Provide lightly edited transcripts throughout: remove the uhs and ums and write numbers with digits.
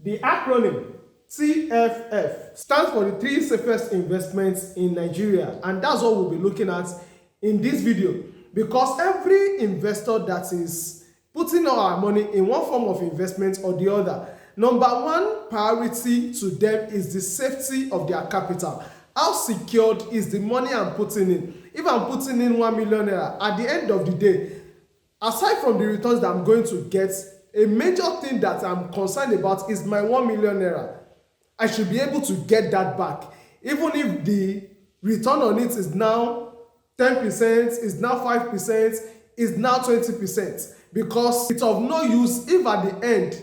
The acronym TFF stands for the three safest investments in Nigeria, and that's what we'll be looking at in this video, because every investor that is putting our money in one form of investment or the other, number one priority to them is the safety of their capital. How secured is the money I'm putting in? If I'm putting in 1 million naira, at the end of the day, aside from the returns that I'm going to get, a major thing that I'm concerned about is my 1 million naira. I should be able to get that back, even if the return on it is now 10%, is now 5%, is now 20%, because it's of no use if at the end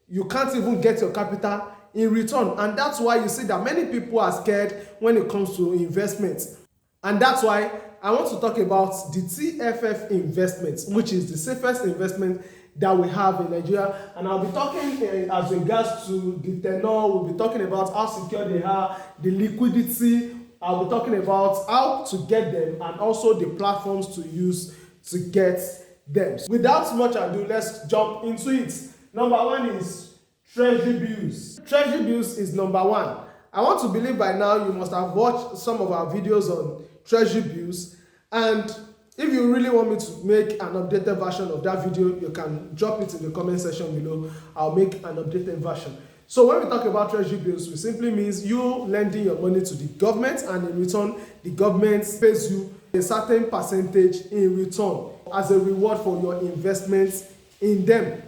you can't even get your capital in return. And that's why you see that many people are scared when it comes to investments. And that's why I want to talk about the TFF investments, which is the safest investment that we have in Nigeria. And I'll be talking as regards to the tenure. We'll be talking about how secure they are, the liquidity. I'll be talking about how to get them and also the platforms to use to get them. Without much ado, let's jump into it. Number one is Treasury bills. Treasury bills is number one. I want to believe by now you must have watched some of our videos on Treasury bills, and if you really want me to make an updated version of that video, you can drop it in the comment section below. I'll make an updated version. So when we talk about Treasury bills, it simply means you lending your money to the government, and in return, the government pays you a certain percentage in return as a reward for your investments in them.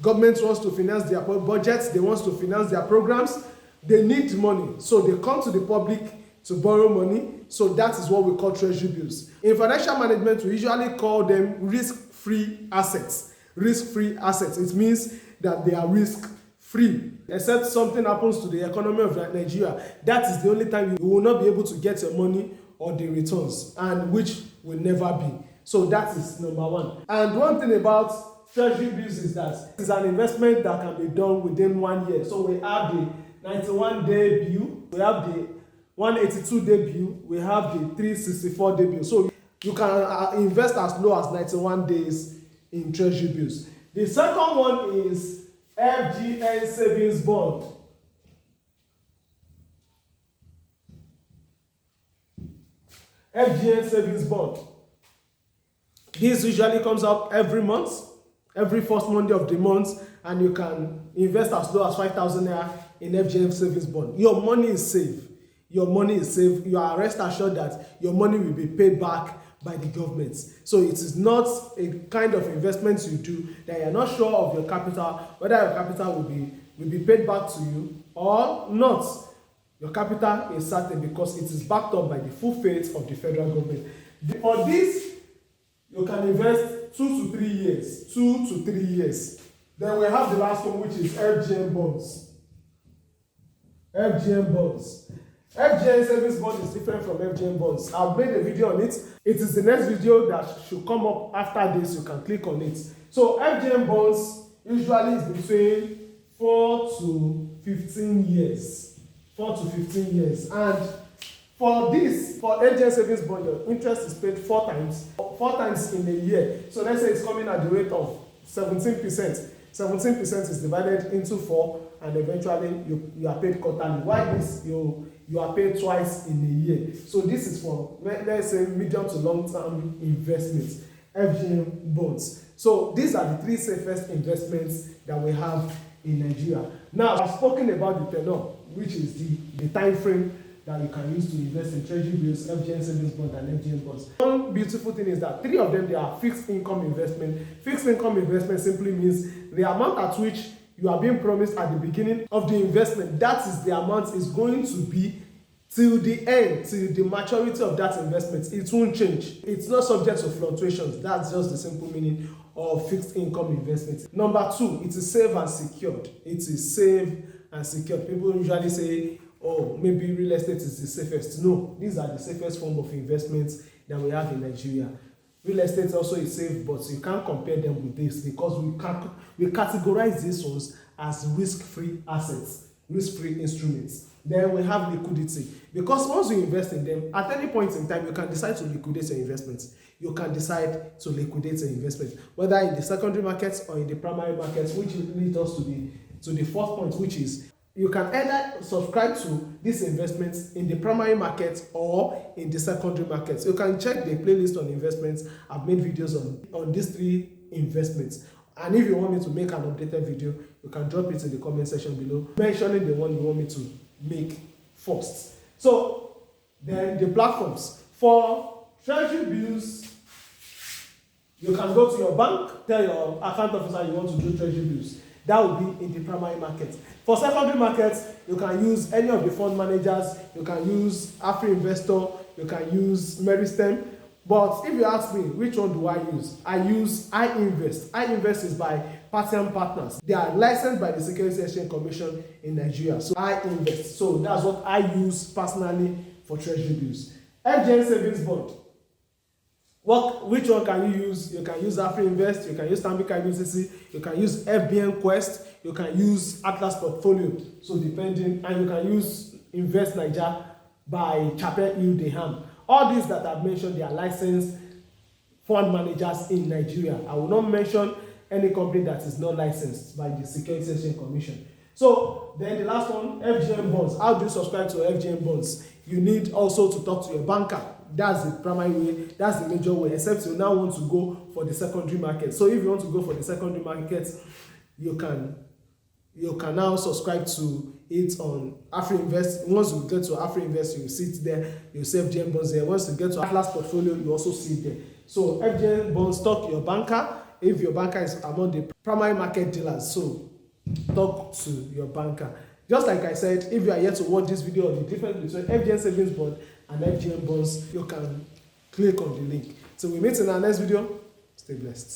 Government wants to finance their budgets, they want to finance their programs, they need money, so they come to the public to borrow money. So that is what we call Treasury bills. In financial management, we usually call them risk-free assets. Risk-free assets, it means that they are risk-free. Except something happens to the economy of Nigeria, that is the only time you will not be able to get your money or the returns, and which will never be. So that is number one. And one thing about Treasury bills is that it's an investment that can be done within 1 year. So we have the 91-day bill, we have the 182-day bill, we have the 364-day bill. So you can invest as low as 91 days in Treasury bills. The second one is FGN savings bond. FGN savings bond. This usually comes out every month, every first Monday of the month, and you can invest as low as 5,000 naira in FGN savings bond. Your money is safe. Your money is safe. You are rest assured that your money will be paid back by the government. So it is not a kind of investment you do that you are not sure of your capital, whether your capital will be paid back to you or not. Your capital is certain because it is backed up by the full faith of the federal government. For this, you can invest 2 to 3 years. 2 to 3 years. Then we have the last one, which is FGN bonds. FGN bonds. FGN savings bond is different from FGN bonds. I've made a video on it. It is the next video that should come up after this. You can click on it. So FGN bonds usually is between 4 to 15 years. 4 to 15 years. And for this, for FGN savings bond, your interest is paid 4 times in a year. So let's say it's coming at the rate of 17%. 17% is divided into 4, and eventually you are paid quarterly. Why this? You are paid twice in a year. So this is for, let's say, medium to long-term investments, FGN bonds. So these are the 3 safest investments that we have in Nigeria. Now, I've spoken about the tenure, which is the time frame that you can use to invest in Treasury bills, FGN savings bond, and FGN bonds. One beautiful thing is that 3 of them, they are fixed income investment. Fixed income investment simply means the amount at which you are being promised at the beginning of the investment, that is the amount is going to be till the end, till the maturity of that investment. It won't change. It's not subject to fluctuations. That's just the simple meaning of fixed income investment. Number 2, it is safe and secured. It is safe and secured. People usually say, oh, maybe real estate is the safest. No, these are the safest form of investments that we have in Nigeria. Real estate also is safe, but you can't compare them with this because we categorize these ones as risk-free assets, risk-free instruments. Then we have liquidity, because once you invest in them, at any point in time, you can decide to liquidate your investments. You can decide to liquidate your investment, whether in the secondary markets or in the primary markets, which leads us to to the fourth point, which is you can either subscribe to these investments in the primary market or in the secondary market. So you can check the playlist on investments. I've made videos on these three investments. And if you want me to make an updated video, you can drop it in the comment section below, mentioning the one you want me to make first. So then the platforms. For Treasury bills, you can go to your bank, tell your account officer you want to do Treasury bills. That will be in the primary market. For secondary markets, you can use any of the fund managers, you can use Afri Investor, you can use Meristem. But if you ask me, which one do I use? I use iInvest. iInvest is by Parthian Partners. They are licensed by the Securities Exchange Commission in Nigeria. So iInvest. So that's what I use personally for Treasury bills. FGN Savings Bond. Which one can you use? You can use Afri Invest, you can use Stanbic IBTC, you can use FBN Quest, you can use Atlas Portfolio. So depending, and you can use Invest Niger by Chapel Hill Deham. All these that I've mentioned, they are licensed fund managers in Nigeria. I will not mention any company that is not licensed by the Securities Exchange Commission. So then the last one, FGN bonds. How do you subscribe to FGN bonds? You need also to talk to your banker. That's the primary way, that's the major way, except you now want to go for the secondary market. So if you want to go for the secondary market, you can now subscribe to it on Afri Invest. Once you get to Afri Invest, you see it there, you see FGN bonds there. Once you get to Atlas Portfolio, you also see it there. So FGN bonds, talk to your banker. If your banker is among the primary market dealers, so talk to your banker. Just like I said, if you are yet to watch this video on the difference between FGN savings bond and FGN bonds, you can click on the link. So we meet in our next video. Stay blessed.